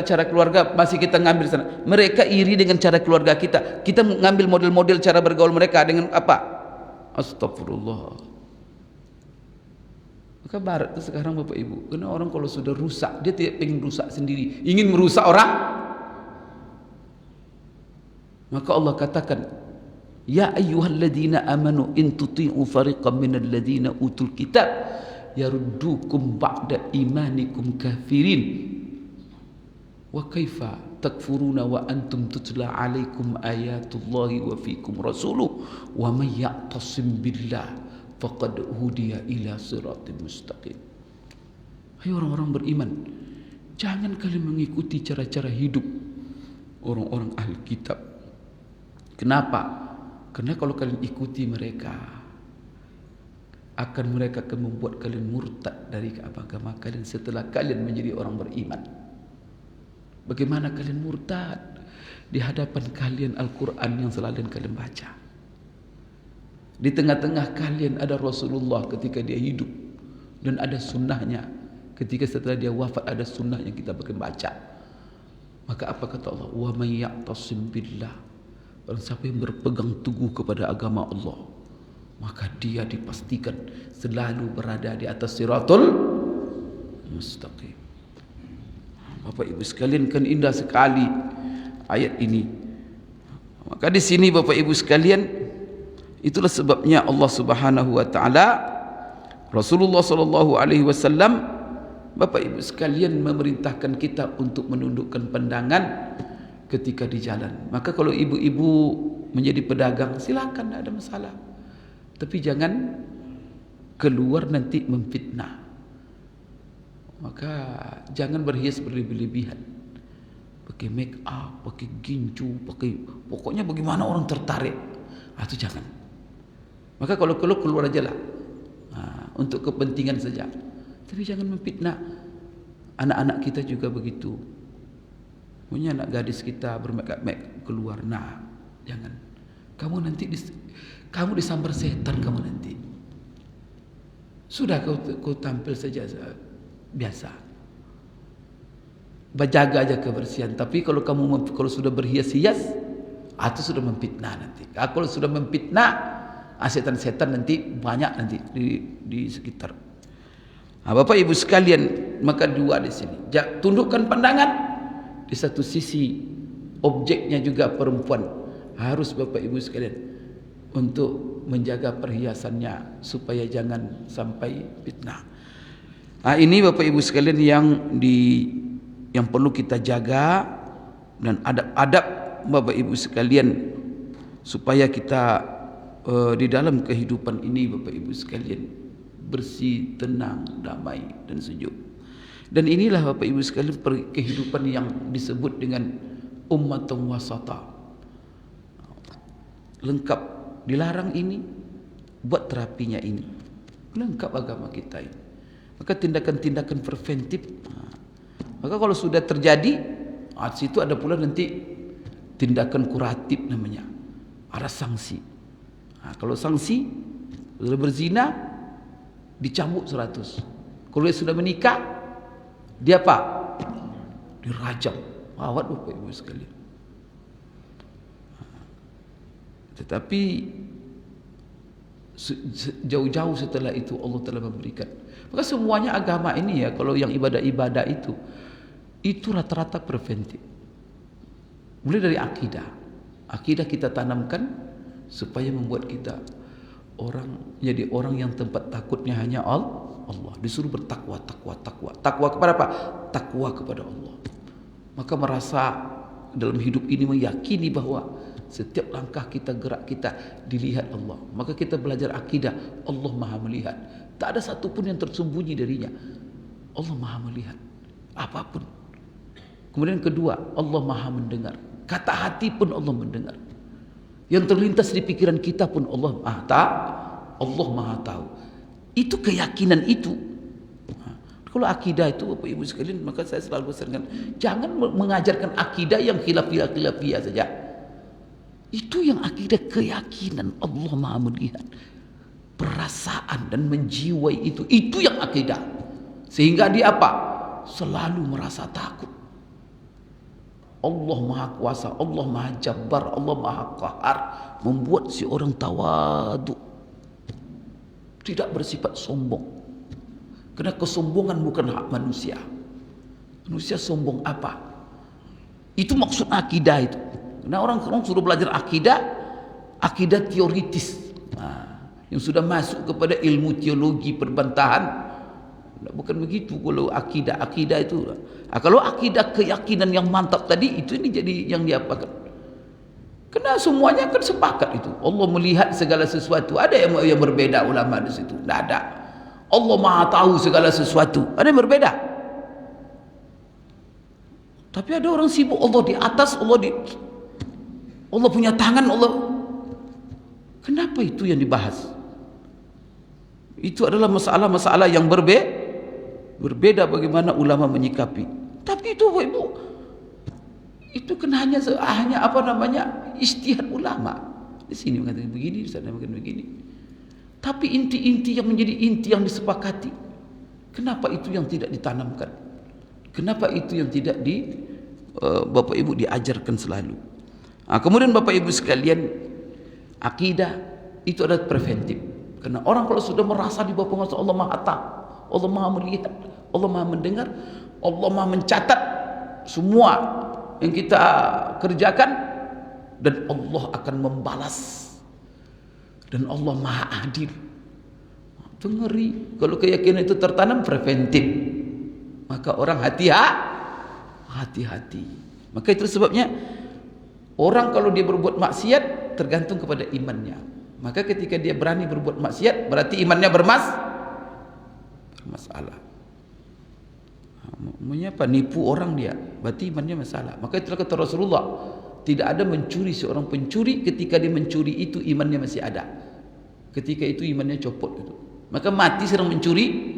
cara keluarga masih kita ngambil sana. Mereka iri dengan cara keluarga kita. Kita mengambil model-model cara bergaul mereka dengan apa? Astagfirullah. Maka barat itu sekarang Bapak Ibu, karena orang kalau sudah rusak, dia tidak ingin rusak sendiri, ingin merusak orang. Maka Allah katakan, ya ayyuhalladzina amanu in tuti'u fariqan minal ladzina utul kitab yaruddukum ba'da imanikum kafirin. Wa kaifa takfuruna wa antum tutla alaikum ayatullahi wa fikum rasuluh wa may ya'tasim billah faqad hudiya ila siratim mustaqim. Hai orang-orang beriman, jangan kalian mengikuti cara-cara hidup orang-orang ahli kitab. Kenapa? Karena kalau kalian ikuti mereka, mereka akan membuat kalian murtad dari agama kalian setelah kalian menjadi orang beriman. Bagaimana kalian murtad? Di hadapan kalian Al-Quran yang selalu kalian baca. Di tengah-tengah kalian ada Rasulullah ketika dia hidup, dan ada sunnahnya ketika setelah dia wafat, ada sunnah yang kita baca. Maka apa kata Allah? Wa may ya'tasim billah, orang siapa yang berpegang teguh kepada agama Allah, maka dia dipastikan selalu berada di atas siratul mustaqim. Bapak Ibu sekalian, kan indah sekali ayat ini. Maka di sini Bapak Ibu sekalian, itulah sebabnya Allah Subhanahu wa taala, Rasulullah sallallahu alaihi wasallam, Bapak Ibu sekalian, memerintahkan kita untuk menundukkan pandangan ketika di jalan. Maka kalau ibu-ibu menjadi pedagang, silakan, tidak ada masalah. Tapi jangan keluar nanti memfitnah. Maka jangan berhias berlebihan. Pakai make up, pakai gincu, pokoknya bagaimana orang tertarik. Itu jangan. Maka kalau keluar aja lah, untuk kepentingan saja. Tapi jangan memfitnah. Anak-anak kita juga begitu. Punya anak gadis kita bermake-up keluar. Nah, jangan. Kamu nanti kamu disambar setan kamu nanti. Sudah kau tampil saja biasa. Berjaga aja kebersihan. Tapi kalau kalau sudah berhias-hias, itu sudah memfitnah nanti. Kalau sudah memfitnah, setan-setan nanti banyak nanti di sekitar. Bapak Ibu sekalian, maka dua di sini. Tundukkan pandangan. Di satu sisi objeknya juga perempuan, harus Bapak Ibu sekalian untuk menjaga perhiasannya supaya jangan sampai fitnah. Ini Bapak Ibu sekalian yang perlu kita jaga, dan adab-adab Bapak Ibu sekalian supaya kita di dalam kehidupan ini Bapak Ibu sekalian bersih, tenang, damai dan sejuk. Dan inilah Bapak Ibu sekalian kehidupan yang disebut dengan ummatun wasata. Lengkap, dilarang ini, buat terapinya ini. Lengkap agama kita ini. Maka tindakan-tindakan preventif. Maka kalau sudah terjadi, situ ada pula nanti tindakan kuratif namanya. Ada sanksi. Kalau sanksi sudah berzina, dicambuk 100. Kalau dia sudah menikah, dia apa? Dirajam. Awat Bapak Ibu sekalian. Tetapi jauh-jauh setelah itu Allah telah memberikan. Maka semuanya agama ini ya, kalau yang ibadah-ibadah itu rata-rata preventif. Mulai dari akidah. Akidah kita tanamkan supaya membuat kita jadi orang yang tempat takutnya hanya Allah. Disuruh bertakwa, takwa. Takwa kepada apa? Takwa kepada Allah. Maka merasa dalam hidup ini meyakini bahwa setiap langkah kita, gerak kita dilihat Allah. Maka kita belajar akidah, Allah Maha melihat. Tak ada satupun yang tersembunyi darinya. Allah Maha melihat apapun. Kemudian kedua, Allah Maha mendengar. Kata hati pun Allah mendengar. Yang terlintas di pikiran kita pun Allah Maha tahu. Allah Maha tahu. Itu keyakinan itu. Kalau akidah itu Bapak Ibu sekalian, maka saya selalu pesankan, jangan mengajarkan akidah yang khilafiyah saja. Itu yang akidah keyakinan Allah Maha melihat. Perasaan dan menjiwai itu yang akidah. Sehingga dia apa? Selalu merasa takut. Allah Maha Kuasa, Allah Maha Jabbar, Allah Maha Qahar, membuat si orang tawadu, tidak bersifat sombong. Karena kesombongan bukan hak manusia. Manusia sombong apa? Itu maksud akidah itu. Karena orang suruh belajar akidah teoritis. Yang sudah masuk kepada ilmu teologi perbantahan. Bukan begitu kalau akidah itu. Kalau akidah keyakinan yang mantap tadi, itu ini jadi yang diapakan. Karena semuanya kan sepakat itu. Allah melihat segala sesuatu. Ada yang berbeda ulama di situ? Tidak ada. Allah Maha tahu segala sesuatu. Ada yang berbeda. Tapi ada orang sibuk Allah di atas, Allah punya tangan, Allah. Kenapa itu yang dibahas? Itu adalah masalah-masalah yang berbeda bagaimana ulama menyikapi. Tapi itu Ibu, itu kan hanya ijtihad ulama. Di sini mengatakan begini, di sana mengatakan begini. Tapi inti-inti yang menjadi inti yang disepakati, kenapa itu yang tidak ditanamkan? Kenapa itu yang tidak Bapak Ibu diajarkan selalu? Kemudian Bapak Ibu sekalian, akidah itu adalah preventif. Karena orang kalau sudah merasa di bawah penguasa Allah Maha tahu, Allah Maha melihat, Allah Maha mendengar, Allah Maha mencatat semua yang kita kerjakan, dan Allah akan membalas. Dan Allah Maha adil. Itu ngeri. Kalau keyakinan itu tertanam preventif, maka orang hati-hati. Maka itu sebabnya orang kalau dia berbuat maksiat tergantung kepada imannya. Maka ketika dia berani berbuat maksiat, berarti imannya bermasalah. Mengapa nipu orang dia? Berarti imannya masalah. Maka itulah kata Rasulullah, tidak ada mencuri seorang pencuri ketika dia mencuri itu imannya masih ada. Ketika itu imannya copot itu. Maka mati seorang mencuri,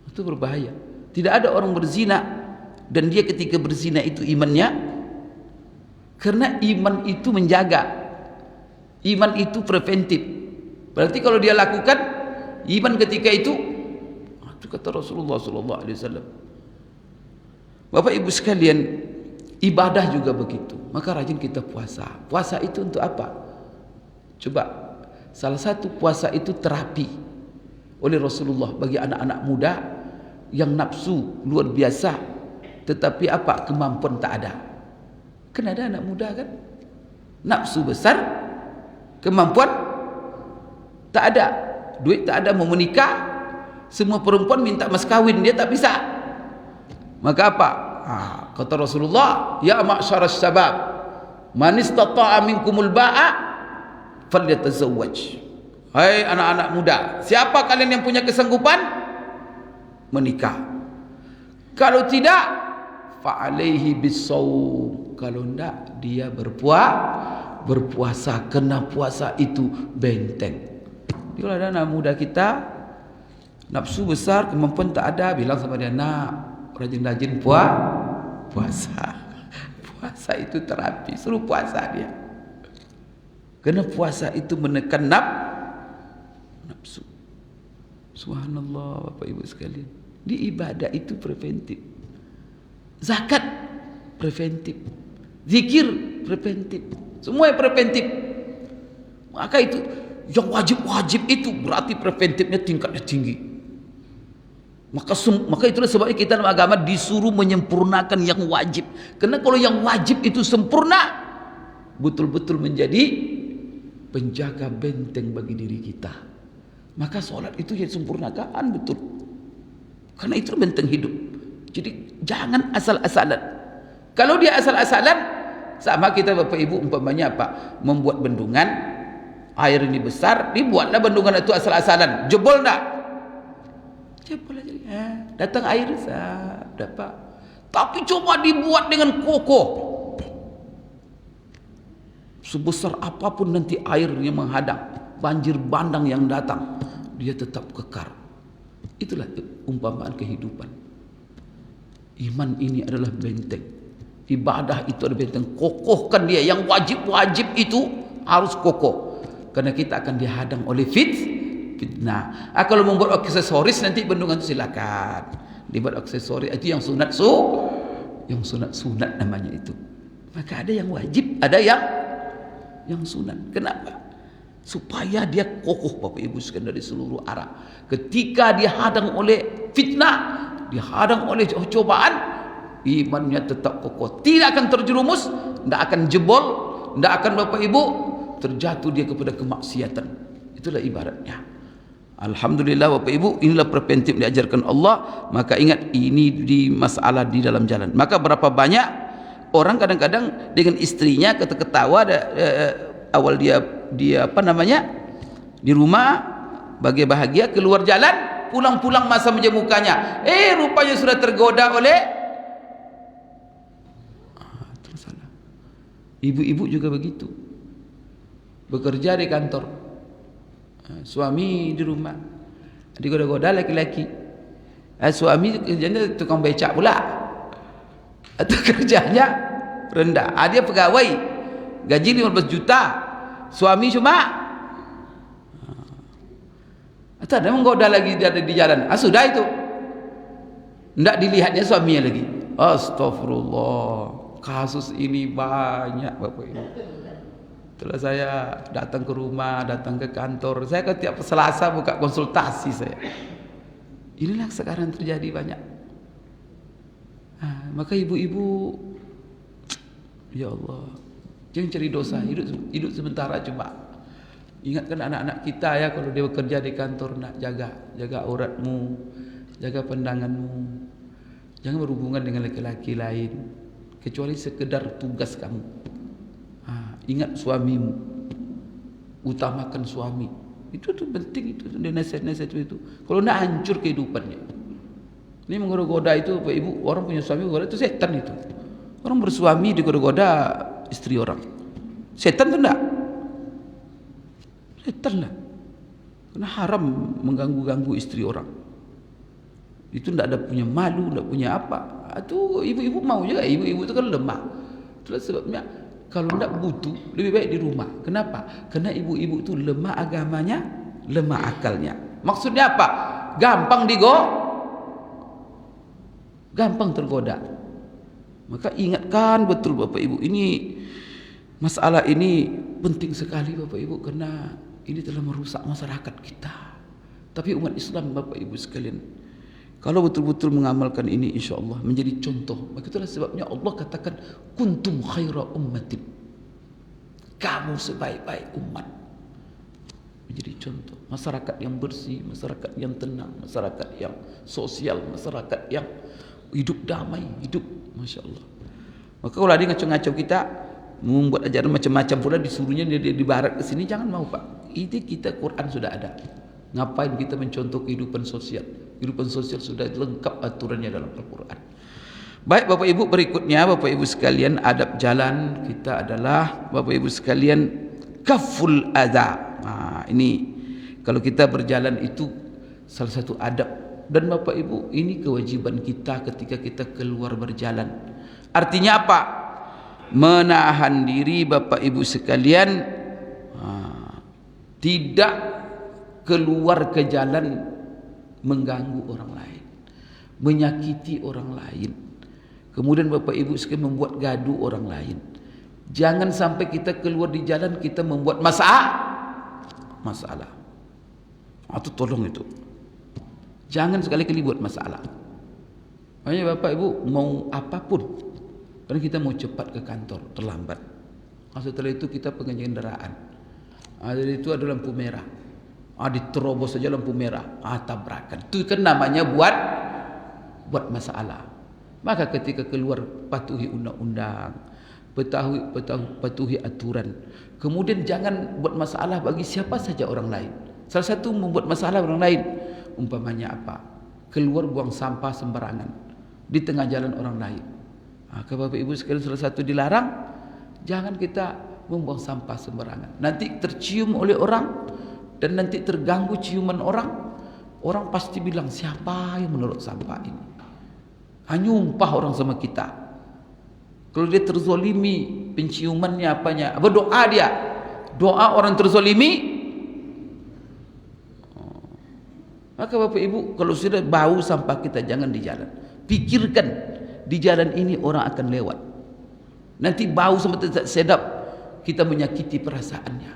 itu berbahaya. Tidak ada orang berzina dan dia ketika berzina itu imannya, karena iman itu menjaga. Iman itu preventif. Berarti kalau dia lakukan iman ketika itu kata Rasulullah SAW. Bapak Ibu sekalian, ibadah juga begitu. Maka rajin kita puasa. Puasa itu untuk apa? Coba, salah satu puasa itu terapi oleh Rasulullah bagi anak-anak muda yang nafsu luar biasa, tetapi apa? Kemampuan tak ada. Kan ada anak muda kan? Nafsu besar, kemampuan tak ada. Duit tak ada, mau menikah, semua perempuan minta mas kawin, dia tak bisa. Maka apa? Kata Rasulullah, ya ma'syaras syabab, man istata'a minkumul ba'a falyatazawwaj. Hai anak-anak muda, siapa kalian yang punya kesanggupan menikah? Kalau tidak, fa'alaihi bisawm. Kalau tidak, dia berpuasa. Kena puasa itu benteng. Kalau ada anak muda kita Nafsu besar, kemampuan tak ada, bilang sama dia, nak, rajin-rajin puasa. Puasa itu terapi, suruh puasa dia. Kerana puasa itu menekan nafsu. Subhanallah, Bapak Ibu sekalian. Di ibadah itu preventif. Zakat preventif. Zikir preventif. Semua preventif. Maka itu yang wajib-wajib itu berarti preventifnya tingkatnya tinggi. Maka itulah sebabnya kita dalam agama disuruh menyempurnakan yang wajib. Karena kalau yang wajib itu sempurna, betul-betul menjadi penjaga benteng bagi diri kita. Maka solat itu ya sempurnakan betul. Karena itu benteng hidup. Jadi jangan asal-asalan. Kalau dia asal-asalan, sama kita Bapak Ibu umpamanya apa? Membuat bendungan, air ini besar, dibuatlah bendungan itu asal-asalan. Jebol enggak? Jebol aja. Datang air dapat. Tapi coba dibuat dengan kokoh. Sebesar apapun nanti air yang menghadang, banjir bandang yang datang, dia tetap kekar. Itulah umpamaan kehidupan. Iman ini adalah benteng. Ibadah itu adalah benteng. Kokohkan dia. Yang wajib-wajib itu harus kokoh. Karena kita akan dihadang oleh fitnah. Kalau membuat aksesoris nanti bendungan itu silakan. Dibuat aksesoris itu yang sunat namanya itu. Maka ada yang wajib, ada yang sunat. Kenapa? Supaya dia kokoh Bapak Ibu sekalian dari seluruh arah. Ketika dihadang oleh fitnah, dihadang oleh cobaan, imannya tetap kokoh. Tidak akan terjerumus, tidak akan jebol, tidak akan Bapak Ibu terjatuh dia kepada kemaksiatan. Itulah ibaratnya. Alhamdulillah Bapak Ibu, inilah preventif diajarkan Allah. Maka ingat, ini di masalah di dalam jalan. Maka berapa banyak orang kadang-kadang dengan istrinya ketawa awal dia apa namanya di rumah bahagia, keluar jalan, pulang-pulang masa meja mukanya, rupanya sudah tergoda oleh salah. Ibu-ibu juga begitu, bekerja di kantor, suami di rumah digoda-goda laki-laki, suami kerjanya tukang becak pula atau kerjanya rendah, dia pegawai gaji 15 juta, suami cuma atau ada menggoda lagi dia ada di jalan, sudah itu tidak dilihatnya suaminya lagi. Astagfirullah, kasus ini banyak Bapak Ibu. Setelah saya datang ke rumah, datang ke kantor, saya kan tiap Selasa buka konsultasi saya. Inilah sekarang terjadi banyak. Maka ibu-ibu, ya Allah, jangan cari dosa, hidup sementara cuma. Ingatkan anak-anak kita ya, kalau dia bekerja di kantor, nak jaga auratmu, jaga pandanganmu. Jangan berhubungan dengan laki-laki lain kecuali sekedar tugas kamu. Ingat suamimu, utamakan suami. Itu tuh penting, itu dia nasihat-nasihat itu. Kalau nak hancur kehidupannya. Ini menggoda-goda itu Pak Ibu, orang punya suami goda itu setan itu. Orang bersuami digoda-goda istri orang. Setan tu enggak? Setan lah. Karena haram mengganggu-ganggu istri orang. Itu tidak ada punya malu, tidak punya apa. Itu ibu-ibu mau juga. Ibu-ibu itu kan lemah. Itulah sebabnya kalau tidak butuh, lebih baik di rumah. Kenapa? Karena ibu-ibu itu lemah agamanya, lemah akalnya. Maksudnya apa? Gampang gampang tergoda. Maka ingatkan betul Bapak Ibu, ini masalah ini penting sekali Bapak Ibu, karena ini telah merusak masyarakat kita. Tapi umat Islam Bapak Ibu sekalian, kalau betul-betul mengamalkan ini, insya-Allah menjadi contoh. Maka itulah sebabnya Allah katakan kuntum khaira ummatin, kamu sebaik-baik umat. Menjadi contoh masyarakat yang bersih, masyarakat yang tenang, masyarakat yang sosial, masyarakat yang hidup damai, hidup Masya Allah. Maka kalau ada ngacau-ngacau kita, membuat ajaran macam-macam pula, disuruhnya di barat ke sini, jangan mau Pak. Ini kita Quran sudah ada. Ngapain kita mencontoh kehidupan sosial? Kehidupan sosial sudah lengkap aturannya dalam Al-Quran. Baik Bapak Ibu, berikutnya Bapak Ibu sekalian, adab jalan kita adalah Bapak Ibu sekalian kaful adha. Ini kalau kita berjalan itu salah satu adab. Dan Bapak Ibu, ini kewajiban kita ketika kita keluar berjalan. Artinya apa? Menahan diri Bapak Ibu sekalian, tidak keluar ke jalan mengganggu orang lain, menyakiti orang lain. Kemudian Bapak Ibu sekalian membuat gaduh orang lain. Jangan sampai kita keluar di jalan kita membuat masalah. Atau tolong itu. Jangan sekali-kali buat masalah. Makanya Bapak Ibu mau apapun, karena kita mau cepat ke kantor, terlambat. Setelah itu kita pengen kendaraan. Jadi itu ada lampu merah. Diterobos saja lampu merah. Tabrakan. Itu kan namanya buat masalah. Maka ketika keluar patuhi undang-undang, patuhi aturan. Kemudian jangan buat masalah bagi siapa saja orang lain. Salah satu membuat masalah orang lain, umpamanya apa? Keluar buang sampah sembarangan di tengah jalan orang lain. Kalau Bapak Ibu sekalian, salah satu dilarang, jangan kita membuang sampah sembarangan. Nanti tercium oleh orang dan nanti terganggu ciuman orang. Orang pasti bilang, siapa yang menurut sampah ini? Nyumpah orang sama kita. Kalau dia terzolimi penciumannya apanya, berdoa dia. Doa orang terzolimi. Maka Bapak Ibu, kalau sudah bau sampah kita jangan di jalan. Pikirkan di jalan ini orang akan lewat. Nanti bau sama tidak sedap, kita menyakiti perasaannya,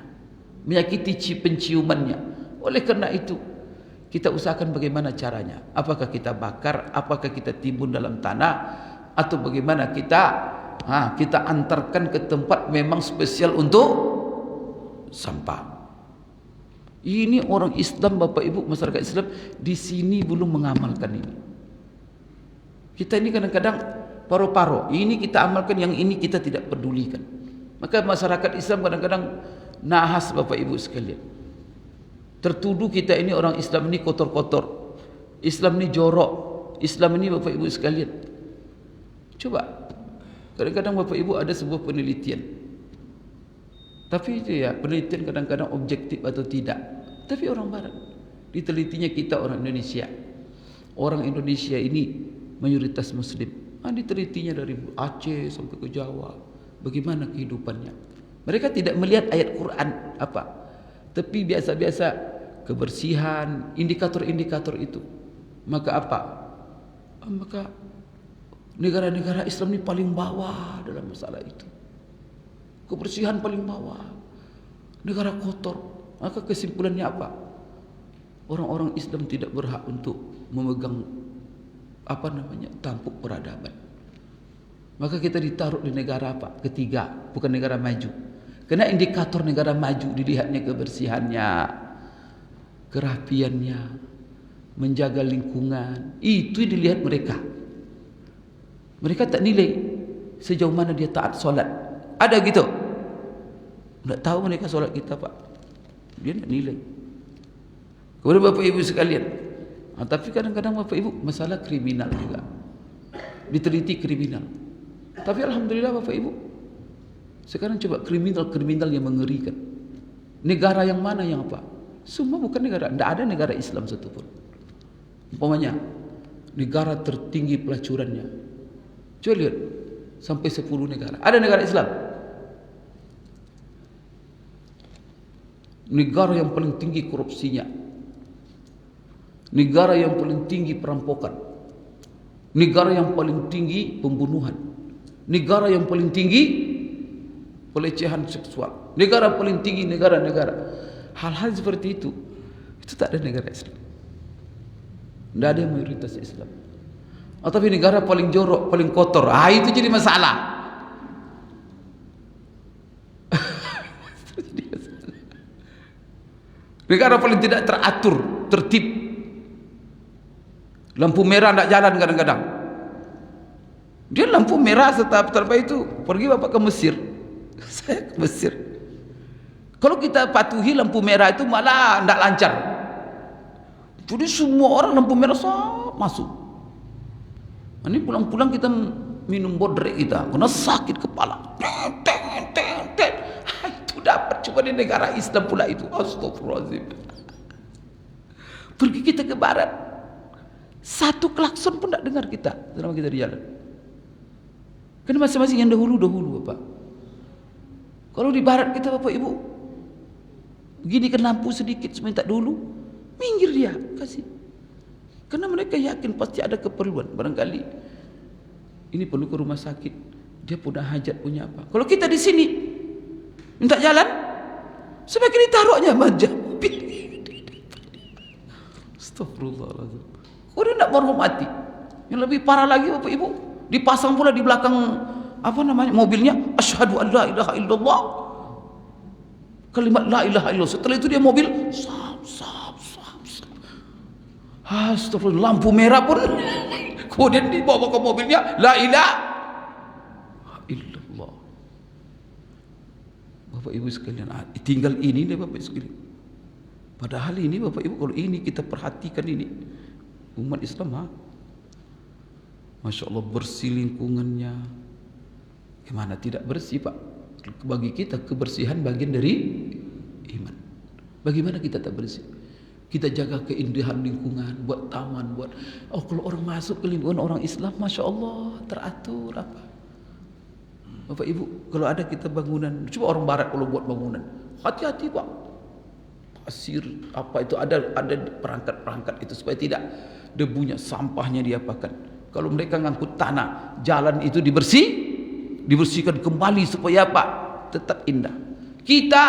menyakiti penciumannya. Oleh karena itu, kita usahakan bagaimana caranya. Apakah kita bakar, apakah kita timbun dalam tanah, atau bagaimana kita antarkan ke tempat memang spesial untuk sampah. Ini orang Islam, Bapak Ibu, masyarakat Islam di sini belum mengamalkan ini. Kita ini kadang-kadang paro-paro. Ini kita amalkan, yang ini kita tidak pedulikan. Maka masyarakat Islam kadang-kadang nahas, Bapak Ibu sekalian. Tertuduh kita ini orang Islam ini kotor-kotor. Islam ini jorok. Islam ini Bapak Ibu sekalian. Coba. Kadang-kadang Bapak Ibu ada sebuah penelitian. Tapi itu ya, penelitian kadang-kadang objektif atau tidak. Tapi orang Barat, ditelitinya kita orang Indonesia. Orang Indonesia ini mayoritas Muslim. Ditelitinya dari Aceh sampai ke Jawa. Bagaimana kehidupannya? Mereka tidak melihat ayat Quran apa, tapi biasa-biasa kebersihan, indikator-indikator itu. Maka apa? Maka negara-negara Islam ini paling bawah dalam masalah itu. Kebersihan paling bawah, negara kotor. Maka kesimpulannya apa? Orang-orang Islam tidak berhak untuk memegang tampuk peradaban. Maka kita ditaruh di negara apa? Ketiga, bukan negara maju. Karena indikator negara maju dilihatnya kebersihannya, kerapiannya, menjaga lingkungan. Itu dilihat mereka. Mereka tak nilai sejauh mana dia taat solat. Ada gitu? Tidak tahu mereka solat kita, Pak. Dia tidak nilai. Kemudian Bapak Ibu sekalian, tapi kadang-kadang Bapak Ibu masalah kriminal juga. Diteliti kriminal. Tapi alhamdulillah Bapak Ibu, sekarang coba kriminal yang mengerikan. Negara yang mana yang apa? Semua bukan negara. Tidak ada negara Islam satupun. Umpamanya negara tertinggi pelacurannya. Coba lihat. Sampai 10 negara. Ada negara Islam. Negara yang paling tinggi korupsinya. Negara yang paling tinggi perampokan. Negara yang paling tinggi pembunuhan. Negara yang paling tinggi pelecehan seksual. Negara paling tinggi negara-negara. Hal-hal seperti itu tak ada negara Islam. Tidak ada mayoritas Islam. Tapi negara paling jorok, paling kotor, itu jadi masalah. Negara paling tidak teratur, tertib. Lampu merah tidak jalan kadang-kadang. Dia lampu merah setelah itu pergi Bapak ke Mesir. Saya ke Mesir. Kalau kita patuhi lampu merah itu malah tidak lancar. Jadi semua orang lampu merah masuk. Ini pulang-pulang kita minum bodrek kita karena sakit kepala. Itu dapat cuma di negara Islam pula itu. Astagfirullahaladzim. Pergi kita ke barat, satu klakson pun tak dengar kita selama kita di jalan. Karena masing-masing yang dahulu Bapak. Kalau di barat kita Bapak Ibu, begini kan lampu sedikit seminta dulu, minggir dia kasih. Karena mereka yakin pasti ada keperluan. Barangkali ini perlu ke rumah sakit, dia punya hajat, punya apa. Kalau kita di sini minta jalan, semakin ditaruhnya manja mobil. Astagfirullahaladzim. Kau dia tidak menghormati. Yang lebih parah lagi Bapak Ibu, dipasang pula di belakang apa namanya mobilnya, asyhadu an la ilaha illallah, kalimat la ilaha illallah. Setelah itu dia mobil astagfirullah, lampu merah pun kemudian dibawa ke mobilnya la ilaha illallah. Bapak Ibu sekalian, tinggal ini deh Bapak Ibu sekalian. Padahal ini Bapak Ibu, kalau ini kita perhatikan ini umat Islam, Masya Allah bersih lingkungannya. Gimana tidak bersih Pak? Bagi kita kebersihan bagian dari iman. Bagaimana kita tak bersih? Kita jaga keindahan lingkungan, buat taman, buat kalau orang masuk ke lingkungan orang Islam, Masya Allah teratur apa. Bapak Ibu, kalau ada kita bangunan, coba orang Barat kalau buat bangunan, hati-hati Pak. Pasir apa itu ada perangkat-perangkat itu supaya tidak debunya, sampahnya diapakan. Kalau mereka ngangkut tanah, jalan itu dibersihkan kembali supaya apa? Tetap indah. Kita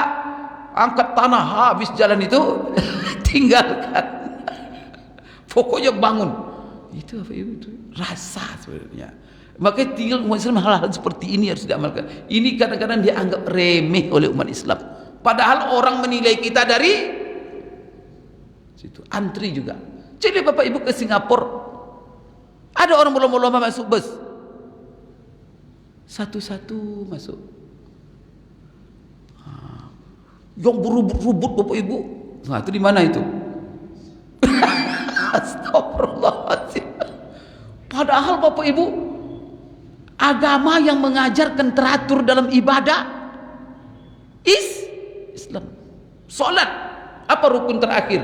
angkat tanah habis jalan itu tinggalkan. Pokoknya bangun. Itu apa itu? Rasa sebenarnya. Maka tinggal umat Islam hal-hal seperti ini harus diamalkan. Ini kadang-kadang dianggap remeh oleh umat Islam. Padahal orang menilai kita dari situ. Antri juga. Jadi Bapak Ibu ke Singapura, ada orang berlomba-lomba masuk bus, satu-satu masuk. Yang berubut-ubut Bapak Ibu, nah itu di mana itu? Astagfirullahaladzim. Padahal Bapak Ibu, agama yang mengajarkan teratur dalam ibadah Islam. Salat apa rukun terakhir?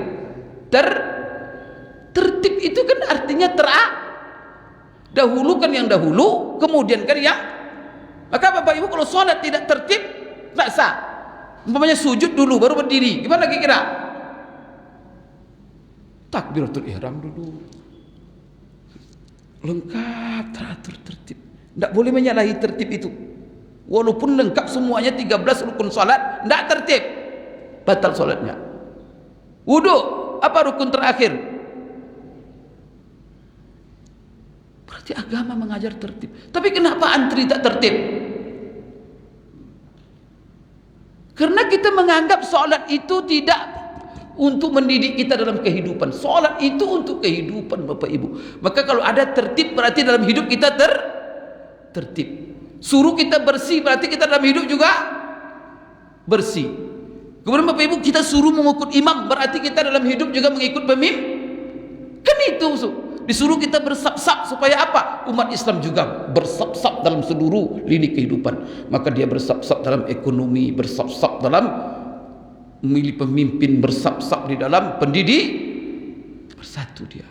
Tertib itu kan artinya dahulukan yang dahulu, kemudian kan yang. Maka Bapak Ibu kalau salat tidak tertib, tak sah. Umpamanya sujud dulu baru berdiri, gimana kira-kira? Takbiratul ihram dulu, lengkap, teratur, tertib. Tidak boleh menyalahi tertib itu. Walaupun lengkap semuanya 13 rukun salat, tidak tertib, batal salatnya. Wudu apa rukun terakhir? Berarti agama mengajar tertib. Tapi kenapa antri tak tertib? Karena kita menganggap salat itu tidak untuk mendidik kita dalam kehidupan. Salat itu untuk kehidupan Bapak Ibu. Maka kalau ada tertib berarti dalam hidup kita tertib. Suruh kita bersih berarti kita dalam hidup juga bersih. Kemudian Bapak Ibu kita suruh mengikut imam berarti kita dalam hidup juga mengikut pemimpin. Kan itu disuruh kita bersab-sab supaya apa? Umat Islam juga bersab-sab dalam seluruh lini kehidupan. Maka dia bersab-sab dalam ekonomi, bersab-sab dalam memilih pemimpin, bersab-sab di dalam pendidik, bersatu dia.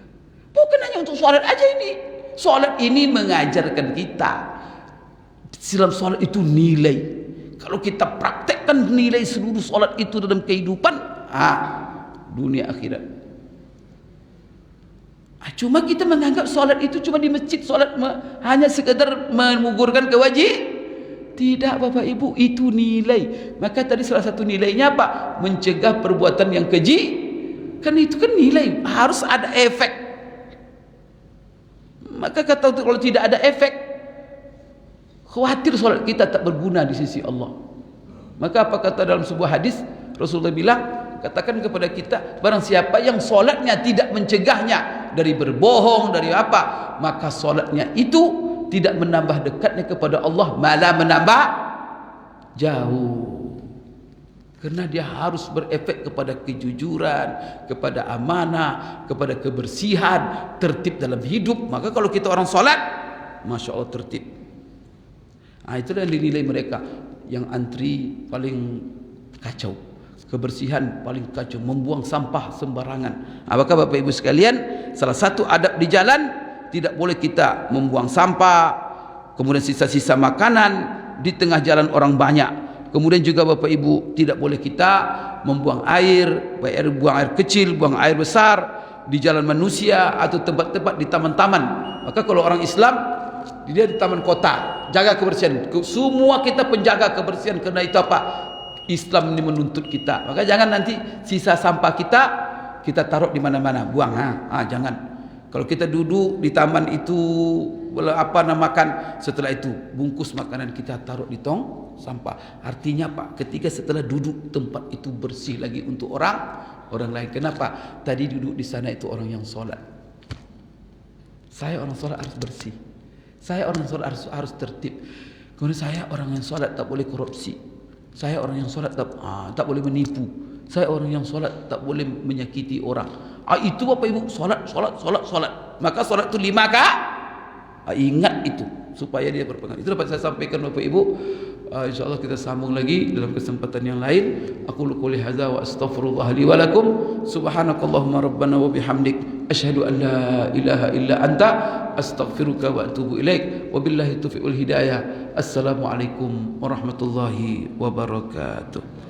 Bukan hanya untuk sholat aja ini. Sholat ini mengajarkan kita dalam sholat itu nilai. Kalau kita praktekkan nilai seluruh sholat itu dalam kehidupan, dunia akhirat. Cuma kita menganggap solat itu cuma di masjid, solat hanya sekadar menggugurkan kewajiban. Tidak Bapak Ibu, itu nilai. Maka tadi salah satu nilainya apa? Mencegah perbuatan yang keji. Kan itu kan nilai, harus ada efek. Maka kata kalau tidak ada efek, khawatir solat kita tak berguna di sisi Allah. Maka apa kata dalam sebuah hadis, Rasulullah bilang, katakan kepada kita, barang siapa yang solatnya tidak mencegahnya dari berbohong, dari apa, maka solatnya itu tidak menambah dekatnya kepada Allah, malah menambah jauh. Karena dia harus berefek kepada kejujuran, kepada amanah, kepada kebersihan, tertib dalam hidup. Maka kalau kita orang solat, Masya Allah tertib. Itulah nilai mereka. Yang antri paling kacau. Kebersihan paling kacau, membuang sampah sembarangan. Apakah Bapak Ibu sekalian, salah satu adab di jalan, tidak boleh kita membuang sampah, kemudian sisa-sisa makanan di tengah jalan orang banyak. Kemudian juga Bapak Ibu, tidak boleh kita membuang air, baik buang air kecil, buang air besar di jalan manusia atau tempat-tempat di taman-taman. Maka kalau orang Islam, dia di taman kota, jaga kebersihan. Semua kita penjaga kebersihan, karena itu apa? Islam ini menuntut kita. Maka jangan nanti sisa sampah kita taruh di mana-mana, buang. Jangan. Kalau kita duduk di taman itu, makan, setelah itu bungkus makanan kita taruh di tong sampah. Artinya apa? Ketika setelah duduk, tempat itu bersih lagi untuk orang lain. Kenapa? Tadi duduk di sana itu orang yang sholat. Saya orang sholat harus bersih. Saya orang sholat harus tertib. Kemudian saya orang yang sholat tak boleh korupsi. Saya orang yang sholat tak boleh menipu. Saya orang yang sholat tak boleh menyakiti orang. Itu Bapak Ibu, sholat. Maka sholat itu 5 kah? Ingat itu supaya dia berpengaruh. Itu dapat saya sampaikan Bapak Ibu. InsyaAllah kita sambung lagi dalam kesempatan yang lain. Aku qouli hadza wa astaghfirullah li wa lakum. Subhanakallahumma rabbana wa bihamdik, asyhadu an la ilaha illa anta, astaghfiruka wa atubu ilaik. Wabillahi taufiq wal hidayah. Assalamualaikum warahmatullahi wabarakatuh.